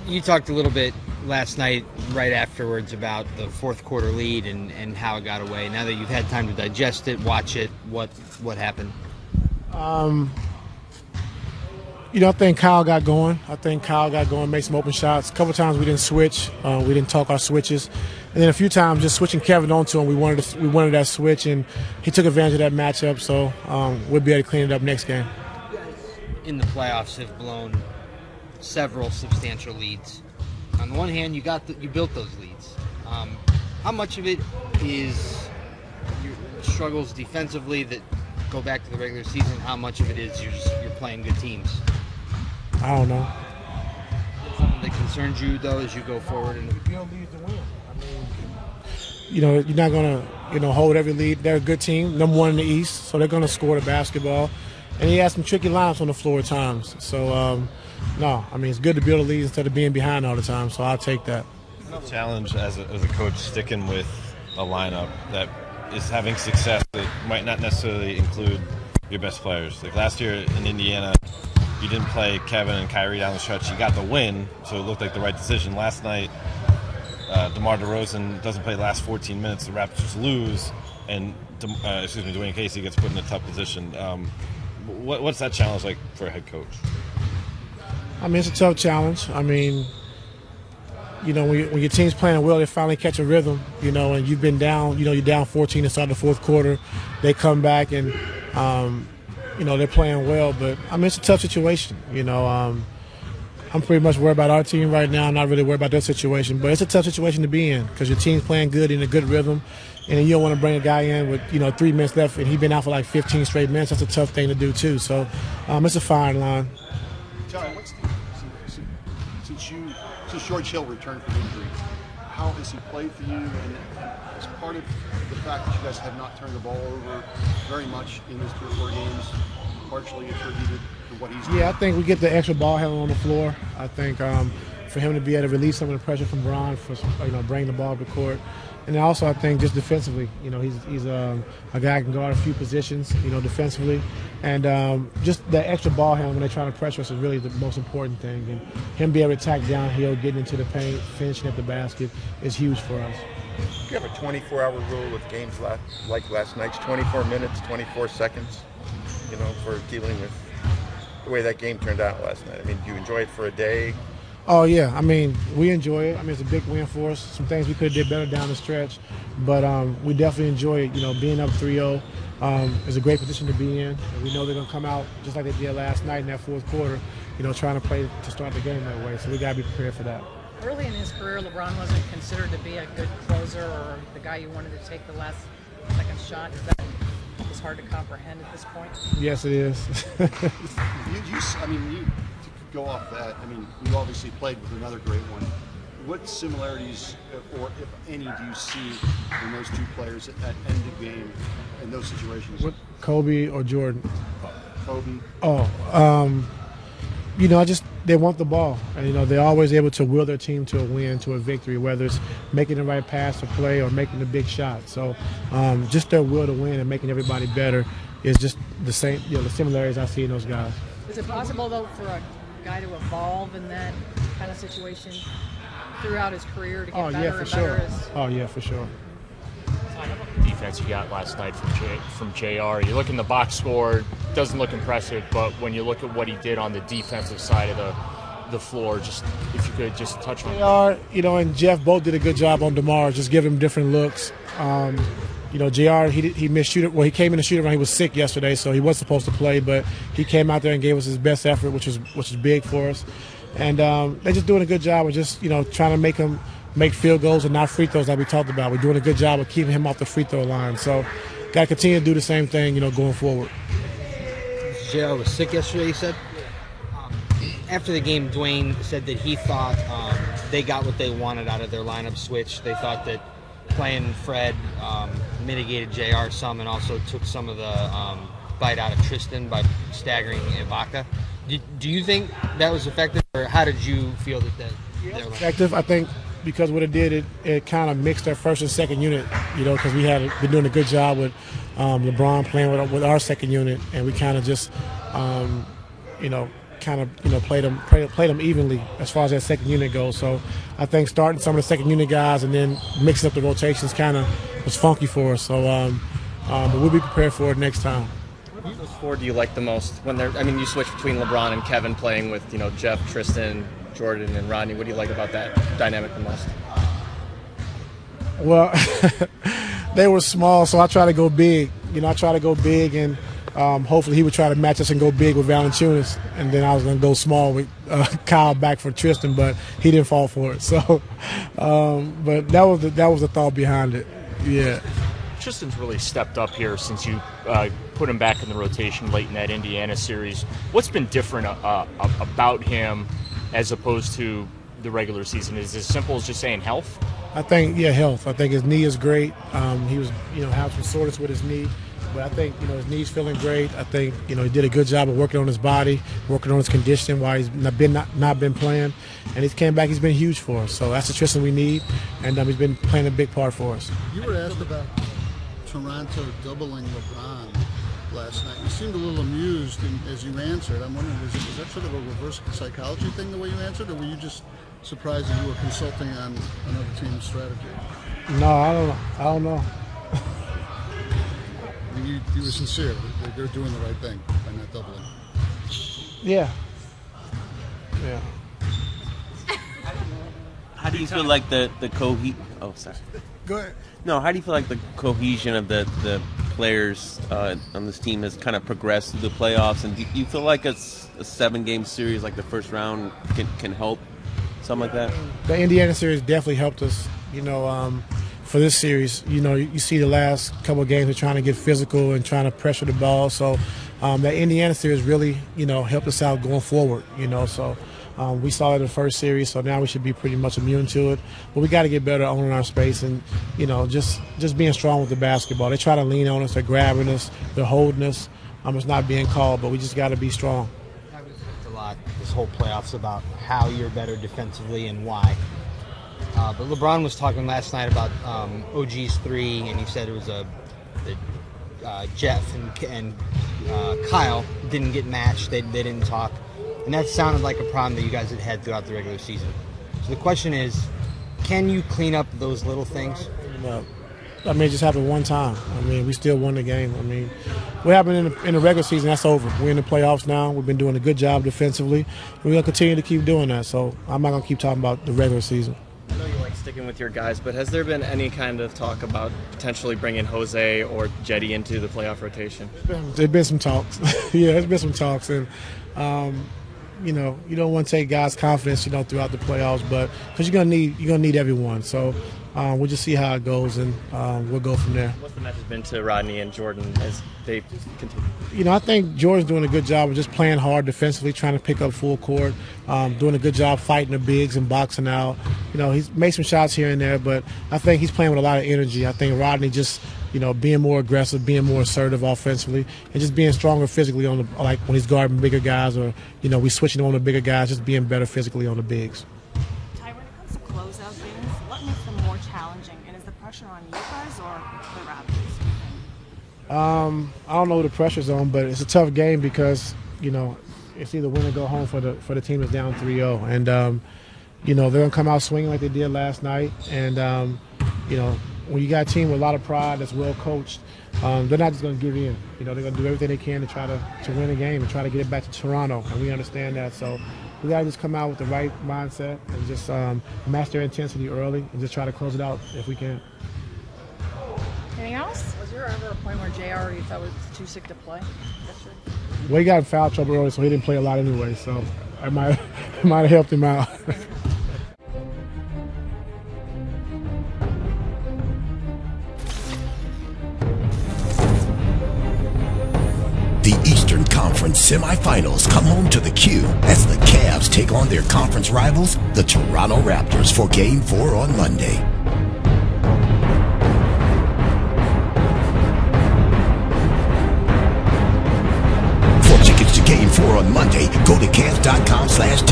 You talked a little bit last night, right afterwards, about the fourth quarter lead and how it got away. Now that you've had time to digest it, watch it, what happened? I think Kyle got going. Made some open shots. A couple times we didn't switch. We didn't talk our switches. And then a few times just switching Kevin onto him, we wanted that switch, and he took advantage of that matchup. So we'll be able to clean it up next game. In the playoffs, have blown several substantial leads. On the one hand, you built those leads. How much of it is your struggles defensively that go back to the regular season? How much of it is you're playing good teams? I don't know. Something that concerns you though as you go forward. And you don't lead to win. You're not gonna hold every lead. They're a good team, number one in the East, so they're gonna score the basketball. And he has some tricky lineups on the floor at times. So it's good to build a lead instead of being behind all the time. So I'll take that. Challenge as a coach sticking with a lineup that is having success that might not necessarily include your best players. Like last year in Indiana, you didn't play Kevin and Kyrie down the stretch. You got the win, so it looked like the right decision. Last night, Demar Derozan doesn't play the last 14 minutes. The Raptors lose, and Dwayne Casey gets put in a tough position. What's that challenge like for a head coach? It's a tough challenge. When your team's playing well, they finally catch a rhythm, and you've been down, you're down 14 to start the fourth quarter. They come back and, they're playing well. But, it's a tough situation. I'm pretty much worried about our team right now. I'm not really worried about their situation. But it's a tough situation to be in because your team's playing good in a good rhythm. And then you don't want to bring a guy in with, 3 minutes left and he's been out for like 15 straight minutes. That's a tough thing to do, too. So it's a fine line. Tyronn, since George Hill returned from injury, how has he played for you? And as part of the fact that you guys have not turned the ball over very much in those 3 or 4 games, partially attributed to what he's doing? Yeah, I think we get the extra ball handling on the floor. I think for him to be able to release some of the pressure from Bron for bringing the ball to the court. And also, I think just defensively, he's a guy who can guard a few positions, defensively. And just that extra ball handling when they're trying to pressure us is really the most important thing. And him being able to attack downhill, getting into the paint, finishing at the basket is huge for us. Do you have a 24-hour rule with games like last night's? 24 minutes, 24 seconds, for dealing with the way that game turned out last night? Do you enjoy it for a day? Oh, yeah. We enjoy it. It's a big win for us. Some things we could have did better down the stretch. But we definitely enjoy it. Being up 3-0 is a great position to be in. And we know they're going to come out just like they did last night in that fourth quarter, trying to play to start the game that way. So we got to be prepared for that. Early in his career, LeBron wasn't considered to be a good closer or the guy you wanted to take the last second shot. Is that just hard to comprehend at this point? Yes, it is. You go off that. You obviously played with another great one. What similarities, or if any, do you see in those 2 players at end of game in those situations? What, Kobe or Jordan? Kobe. They want the ball, and they're always able to will their team to a win, to a victory, whether it's making the right pass or play or making the big shot. So, just their will to win and making everybody better is just the same. The similarities I see in those guys. Is it possible though for a guy to evolve in that kind of situation throughout his career to get better and better? Oh yeah, for sure. Defense you got last night from JR. You look in the box score, doesn't look impressive, but when you look at what he did on the defensive side of the floor, just if you could just touch on JR, and Jeff both did a good job on Demar, just give him different looks. JR, he missed shooter. Well, he came in the shooter when he was sick yesterday, so he wasn't supposed to play, but he came out there and gave us his best effort, which is big for us. And they're just doing a good job of just trying to make him make field goals and not free throws like we talked about. We're doing a good job of keeping him off the free throw line. So, got to continue to do the same thing, going forward. JR was sick yesterday, you said? After the game, Dwayne said that he thought they got what they wanted out of their lineup switch. They thought that playing Fred mitigated JR some and also took some of the bite out of Tristan by staggering Ibaka. Do you think that was effective, or how did you feel that was effective? I think because what it did, it kind of mixed their first and second unit, because we had been doing a good job with LeBron playing with our second unit, and we kind of just, kind of played them evenly as far as that second unit goes. So I think starting some of the second unit guys and then mixing up the rotations kind of was funky for us. So but we'll be prepared for it next time. Which of those four do you like the most? When you switch between LeBron and Kevin playing with Jeff, Tristan, Jordan, and Rodney. What do you like about that dynamic the most? Well, they were small, so I try to go big. I try to go big, and hopefully he would try to match us and go big with Valanciunas, and then I was going to go small with Kyle back for Tristan, but he didn't fall for it. So, but that was the thought behind it. Yeah. Tristan's really stepped up here since you put him back in the rotation late in that Indiana series. What's been different about him as opposed to the regular season? Is it as simple as just saying health? I think, health. I think his knee is great. He was, having some soreness with his knee, but I think, his knee's feeling great. I think, he did a good job of working on his body, working on his conditioning while he's not been playing, and he's came back. He's been huge for us. So that's the Tristan we need, and he's been playing a big part for us. You were asked about Toronto doubling LeBron last night. You seemed a little amused as you answered. I'm wondering, was that sort of a reverse psychology thing, the way you answered, or were you just surprised that you were consulting on another team's strategy? No, I don't know. I mean, you were sincere. They're doing the right thing by not doubling. Yeah. How do you feel like the Oh, sorry. Go ahead. No, how do you feel like the cohesion of the players on this team has kind of progressed through the playoffs? And do you feel like a 7-game series like the first round can help something like that? The Indiana series definitely helped us. For this series, you see the last couple of games we're trying to get physical and trying to pressure the ball. So that Indiana series really, helped us out going forward. So we saw it in the first series, so now we should be pretty much immune to it. But we got to get better at owning our space and, just being strong with the basketball. They try to lean on us, they're grabbing us, they're holding us. It's not being called, but we just got to be strong. I've talked a lot this whole playoffs about how you're better defensively and why. But LeBron was talking last night about OG's three, and he said it was Jeff and Kyle didn't get matched. They didn't talk. And that sounded like a problem that you guys had throughout the regular season. So the question is, can you clean up those little things? No. It just happened one time. We still won the game. What happened in the regular season, that's over. We're in the playoffs now. We've been doing a good job defensively. And we're going to continue to keep doing that. So I'm not going to keep talking about the regular season. I know you like sticking with your guys, but has there been any kind of talk about potentially bringing Jose or Jetty into the playoff rotation? There's been some talks. Yeah, there's been some talks. And, you don't want to take guys' confidence, throughout the playoffs, but because you're gonna need everyone. So we'll just see how it goes, and we'll go from there. What's the message been to Rodney and Jordan as they continue? I think Jordan's doing a good job of just playing hard defensively, trying to pick up full court, doing a good job fighting the bigs and boxing out. He's made some shots here and there, but I think he's playing with a lot of energy. I think Rodney just being more aggressive, being more assertive offensively, and just being stronger physically like when he's guarding bigger guys, or we switching on the bigger guys, just being better physically on the bigs. Ty, when it comes to closeout games, what makes them more challenging, and is the pressure on you guys or the Raptors? I don't know who the pressure's on, but it's a tough game because it's either win or go home for the team that's down 3-0, and they're gonna come out swinging like they did last night, and when you got a team with a lot of pride that's well coached, they're not just going to give in. They're going to do everything they can to try to win a game and try to get it back to Toronto, and we understand that. So we got to just come out with the right mindset and just match their intensity early and just try to close it out if we can. Anything else? Was there ever a point where JR you thought was too sick to play? Well, he got in foul trouble early, so he didn't play a lot anyway. So I might have helped him out. The Eastern Conference semifinals come home to the Q as the Cavs take on their conference rivals, the Toronto Raptors, for Game 4 on Monday. For tickets to Game 4 on Monday, go to Cavs.com/tickets.